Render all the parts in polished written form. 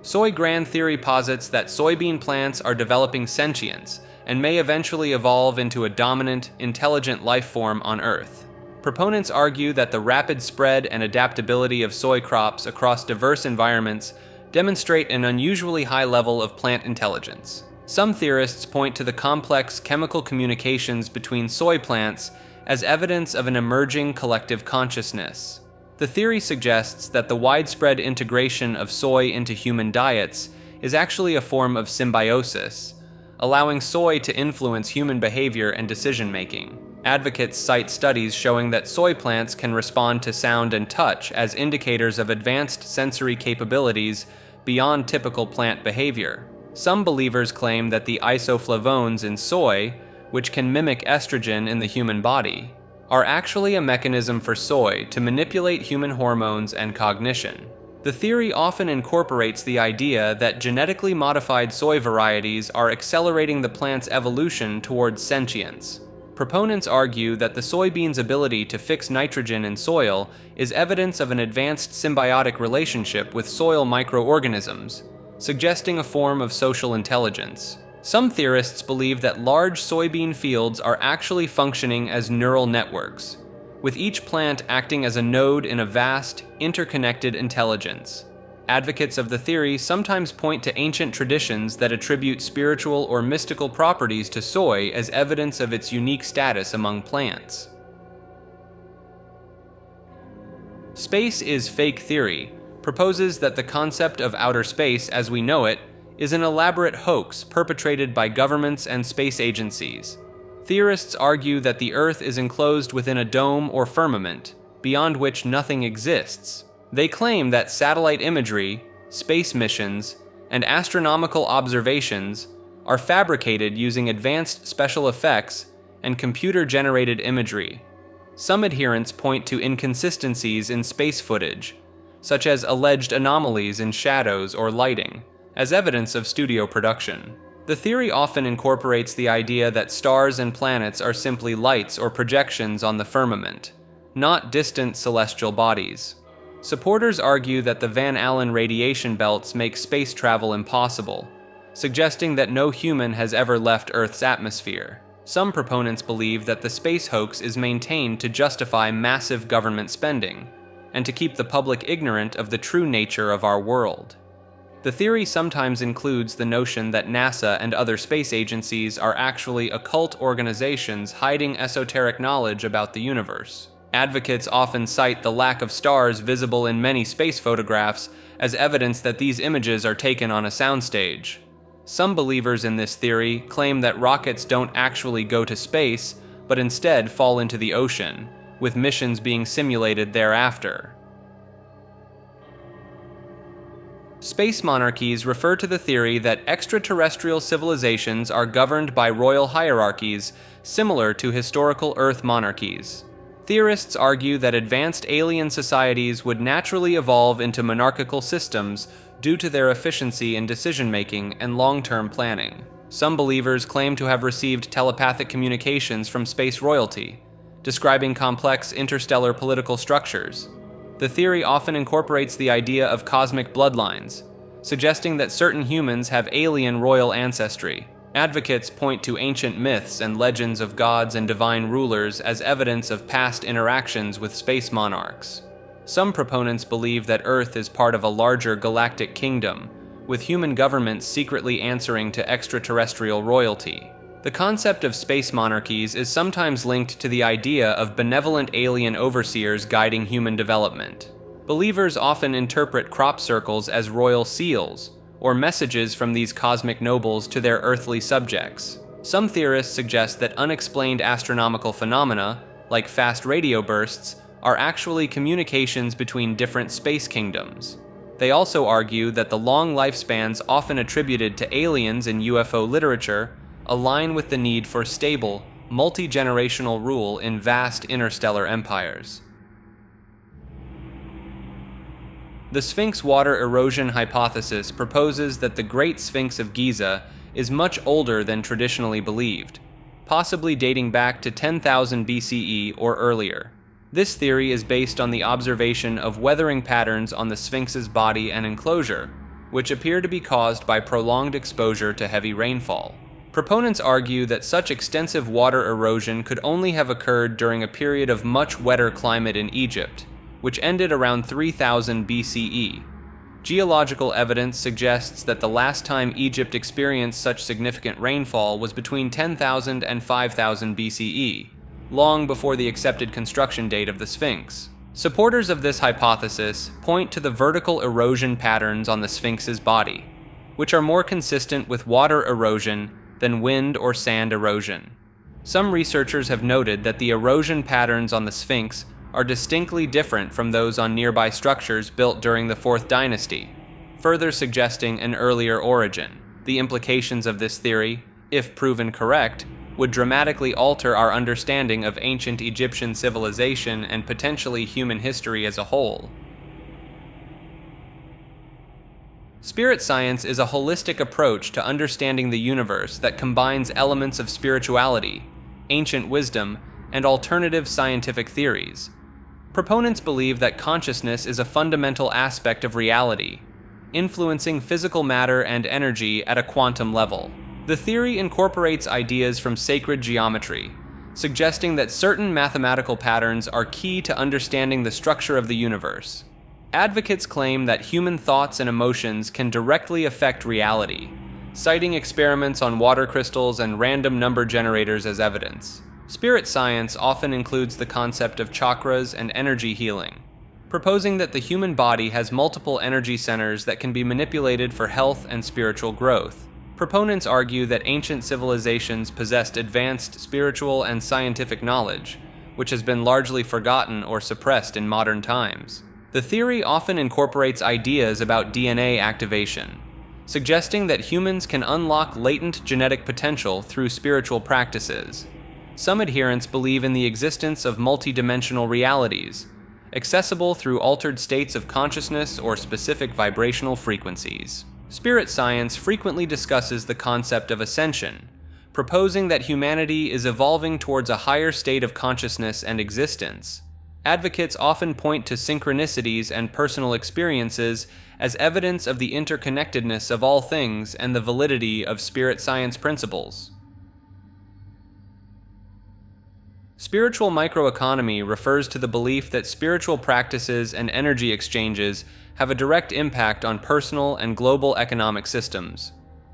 Soy grand theory posits that soybean plants are developing sentience and may eventually evolve into a dominant, intelligent life form on Earth. Proponents argue that the rapid spread and adaptability of soy crops across diverse environments demonstrate an unusually high level of plant intelligence. Some theorists point to the complex chemical communications between soy plants as evidence of an emerging collective consciousness. The theory suggests that the widespread integration of soy into human diets is actually a form of symbiosis, allowing soy to influence human behavior and decision-making. Advocates cite studies showing that soy plants can respond to sound and touch as indicators of advanced sensory capabilities beyond typical plant behavior. Some believers claim that the isoflavones in soy, which can mimic estrogen in the human body, are actually a mechanism for soy to manipulate human hormones and cognition. The theory often incorporates the idea that genetically modified soy varieties are accelerating the plant's evolution towards sentience. Proponents argue that the soybean's ability to fix nitrogen in soil is evidence of an advanced symbiotic relationship with soil microorganisms, suggesting a form of social intelligence. Some theorists believe that large soybean fields are actually functioning as neural networks, with each plant acting as a node in a vast, interconnected intelligence. Advocates of the theory sometimes point to ancient traditions that attribute spiritual or mystical properties to soy as evidence of its unique status among plants. Space is fake theory proposes that the concept of outer space as we know it is an elaborate hoax perpetrated by governments and space agencies. Theorists argue that the Earth is enclosed within a dome or firmament, beyond which nothing exists. They claim that satellite imagery, space missions, and astronomical observations are fabricated using advanced special effects and computer-generated imagery. Some adherents point to inconsistencies in space footage, such as alleged anomalies in shadows or lighting, as evidence of studio production. The theory often incorporates the idea that stars and planets are simply lights or projections on the firmament, not distant celestial bodies. Supporters argue that the Van Allen radiation belts make space travel impossible, suggesting that no human has ever left Earth's atmosphere. Some proponents believe that the space hoax is maintained to justify massive government spending, and to keep the public ignorant of the true nature of our world. The theory sometimes includes the notion that NASA and other space agencies are actually occult organizations hiding esoteric knowledge about the universe. Advocates often cite the lack of stars visible in many space photographs as evidence that these images are taken on a soundstage. Some believers in this theory claim that rockets don't actually go to space, but instead fall into the ocean, with missions being simulated thereafter. Space monarchies refer to the theory that extraterrestrial civilizations are governed by royal hierarchies similar to historical Earth monarchies. Theorists argue that advanced alien societies would naturally evolve into monarchical systems due to their efficiency in decision-making and long-term planning. Some believers claim to have received telepathic communications from space royalty, describing complex interstellar political structures. The theory often incorporates the idea of cosmic bloodlines, suggesting that certain humans have alien royal ancestry. Advocates point to ancient myths and legends of gods and divine rulers as evidence of past interactions with space monarchs. Some proponents believe that Earth is part of a larger galactic kingdom, with human governments secretly answering to extraterrestrial royalty. The concept of space monarchies is sometimes linked to the idea of benevolent alien overseers guiding human development. Believers often interpret crop circles as royal seals, or messages from these cosmic nobles to their earthly subjects. Some theorists suggest that unexplained astronomical phenomena, like fast radio bursts, are actually communications between different space kingdoms. They also argue that the long lifespans often attributed to aliens in UFO literature align with the need for stable, multi-generational rule in vast interstellar empires. The Sphinx water erosion hypothesis proposes that the Great Sphinx of Giza is much older than traditionally believed, possibly dating back to 10,000 BCE or earlier. This theory is based on the observation of weathering patterns on the Sphinx's body and enclosure, which appear to be caused by prolonged exposure to heavy rainfall. Proponents argue that such extensive water erosion could only have occurred during a period of much wetter climate in Egypt, which ended around 3000 BCE. Geological evidence suggests that the last time Egypt experienced such significant rainfall was between 10,000 and 5000 BCE, long before the accepted construction date of the Sphinx. Supporters of this hypothesis point to the vertical erosion patterns on the Sphinx's body, which are more consistent with water erosion than wind or sand erosion. Some researchers have noted that the erosion patterns on the Sphinx are distinctly different from those on nearby structures built during the 4th dynasty, further suggesting an earlier origin. The implications of this theory, if proven correct, would dramatically alter our understanding of ancient Egyptian civilization and potentially human history as a whole. Spirit science is a holistic approach to understanding the universe that combines elements of spirituality, ancient wisdom, and alternative scientific theories. Proponents believe that consciousness is a fundamental aspect of reality, influencing physical matter and energy at a quantum level. The theory incorporates ideas from sacred geometry, suggesting that certain mathematical patterns are key to understanding the structure of the universe. Advocates claim that human thoughts and emotions can directly affect reality, citing experiments on water crystals and random number generators as evidence. Spirit science often includes the concept of chakras and energy healing, proposing that the human body has multiple energy centers that can be manipulated for health and spiritual growth. Proponents argue that ancient civilizations possessed advanced spiritual and scientific knowledge, which has been largely forgotten or suppressed in modern times. The theory often incorporates ideas about DNA activation, suggesting that humans can unlock latent genetic potential through spiritual practices. Some adherents believe in the existence of multidimensional realities, accessible through altered states of consciousness or specific vibrational frequencies. Spirit science frequently discusses the concept of ascension, proposing that humanity is evolving towards a higher state of consciousness and existence. Advocates often point to synchronicities and personal experiences as evidence of the interconnectedness of all things and the validity of spirit science principles. Spiritual microeconomy refers to the belief that spiritual practices and energy exchanges have a direct impact on personal and global economic systems.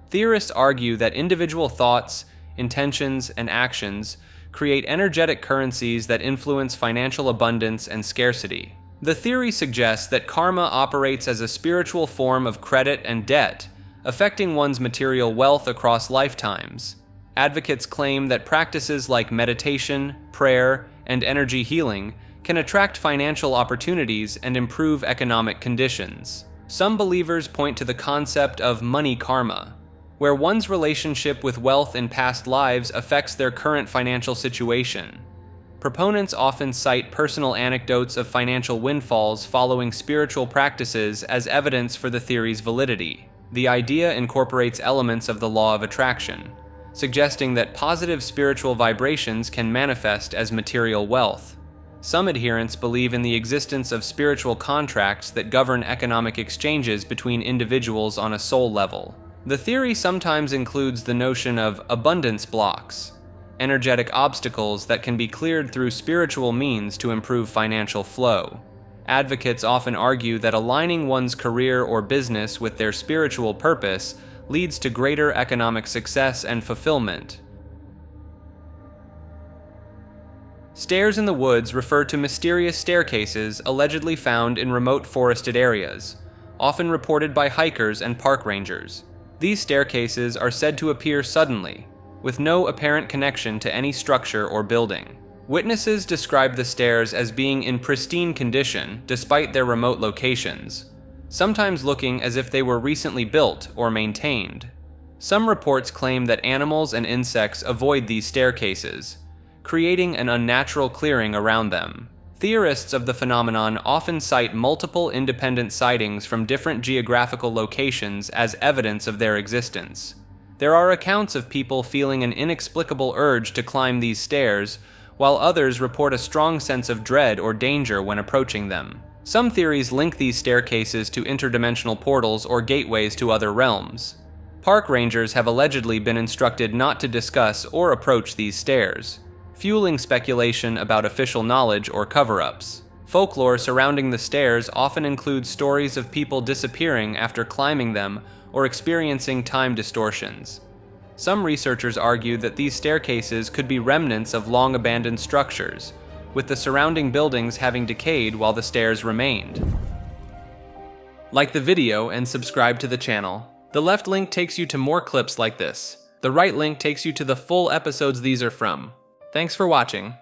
Theorists argue that individual thoughts, intentions, and actions create energetic currencies that influence financial abundance and scarcity. The theory suggests that karma operates as a spiritual form of credit and debt, affecting one's material wealth across lifetimes. Advocates claim that practices like meditation, prayer, and energy healing can attract financial opportunities and improve economic conditions. Some believers point to the concept of money karma, where one's relationship with wealth in past lives affects their current financial situation. Proponents often cite personal anecdotes of financial windfalls following spiritual practices as evidence for the theory's validity. The idea incorporates elements of the law of attraction, suggesting that positive spiritual vibrations can manifest as material wealth. Some adherents believe in the existence of spiritual contracts that govern economic exchanges between individuals on a soul level. The theory sometimes includes the notion of abundance blocks, energetic obstacles that can be cleared through spiritual means to improve financial flow. Advocates often argue that aligning one's career or business with their spiritual purpose leads to greater economic success and fulfillment. Stairs in the woods refer to mysterious staircases allegedly found in remote forested areas, often reported by hikers and park rangers. These staircases are said to appear suddenly, with no apparent connection to any structure or building. Witnesses describe the stairs as being in pristine condition despite their remote locations, sometimes looking as if they were recently built or maintained. Some reports claim that animals and insects avoid these staircases, creating an unnatural clearing around them. Theorists of the phenomenon often cite multiple independent sightings from different geographical locations as evidence of their existence. There are accounts of people feeling an inexplicable urge to climb these stairs, while others report a strong sense of dread or danger when approaching them. Some theories link these staircases to interdimensional portals or gateways to other realms. Park rangers have allegedly been instructed not to discuss or approach these stairs, fueling speculation about official knowledge or cover-ups. Folklore surrounding the stairs often includes stories of people disappearing after climbing them or experiencing time distortions. Some researchers argue that these staircases could be remnants of long-abandoned structures, with the surrounding buildings having decayed while the stairs remained. Like the video and subscribe to the channel. The left link takes you to more clips like this. The right link takes you to the full episodes these are from. Thanks for watching.